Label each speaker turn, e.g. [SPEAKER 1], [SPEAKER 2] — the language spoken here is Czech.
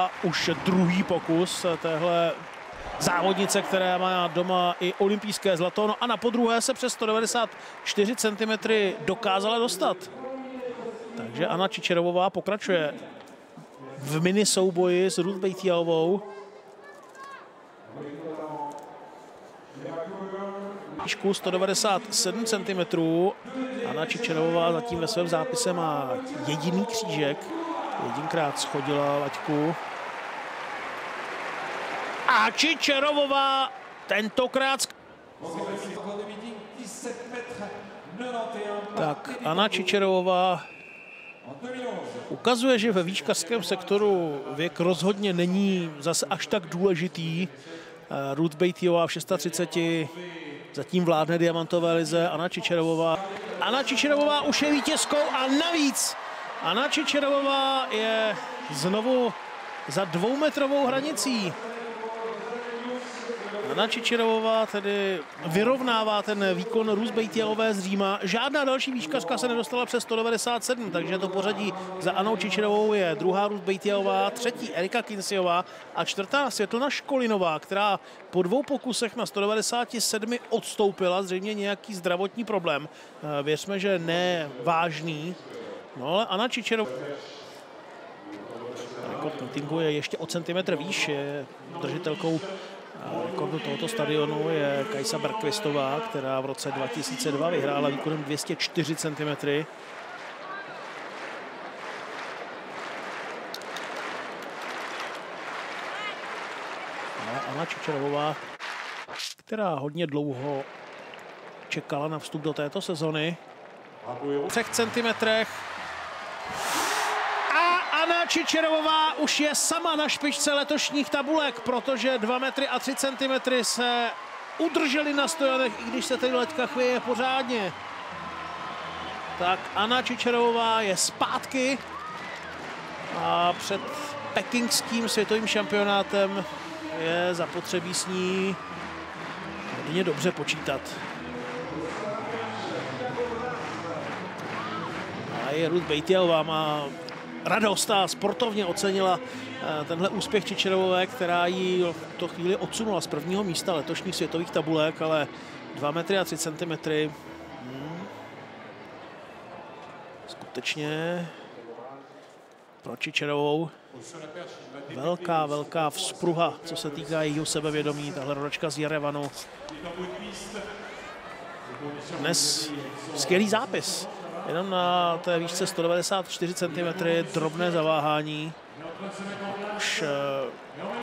[SPEAKER 1] A už druhý pokus téhle závodnice, která má doma i olympijské zlato. No a na podruhé se přes 194 cm dokázala dostat. Takže Anna Čičerovová pokračuje v mini souboji s Ruth Bejtialovou. Výšku 197 cm. Anna Čičerovová zatím ve svém zápise má jediný křížek. Jedinkrát schodila laťku. A Čičerovová tentokrát... Tak Anna Čičerovová ukazuje, že ve výškařském sektoru věk rozhodně není zase až tak důležitý. Ruth Bejtialová v 630 zatím vládne diamantové lize. Anna Čičerovová už je vítězkou a navíc Anna Čičerovová je znovu za 2metrovou hranicí. Anna Čičerovová tedy vyrovnává ten výkon Ruth Bejtialové z Říma. Žádná další výškařka se nedostala přes 197, takže to pořadí za Annou Čičerovou je druhá Ruth Bejtialová, třetí Erika Kinsiová a čtvrtá Světlana Školinová, která po dvou pokusech na 197 odstoupila, zřejmě nějaký zdravotní problém. Věřme, že ne vážný. No ale Anna Čičerová rekord meetingu je ještě o centimetr výš, je držitelkou rekordu tohoto stadionu je Kajsa Bergqvistová, která v roce 2002 vyhrála výkonem 204 cm. A Anna Čičerovová, která hodně dlouho čekala na vstup do této sezony, v 3 centimetrech. Anna Čičerovová už je sama na špičce letošních tabulek, protože 2 metry a 3 centimetry se udrželi na stojanech, i když se tady laťka chvěje pořádně. Tak Anna Čičerovová je zpátky a před pekingským světovým šampionátem je zapotřebí s ní hodně dobře počítat. A je Ruth Bejtialová má radost a sportovně ocenila tenhle úspěch Čičerovové, která ji v tuto chvíli odsunula z prvního místa letošních světových tabulek, ale 2 metry a 3 centimetry. Skutečně pro Čičerovou velká vzpruha, co se týká jejího sebevědomí. Tahle rodačka z Jerevanu. Dnes skvělý zápis. Jenom na té výšce 194 cm, drobné zaváhání. Už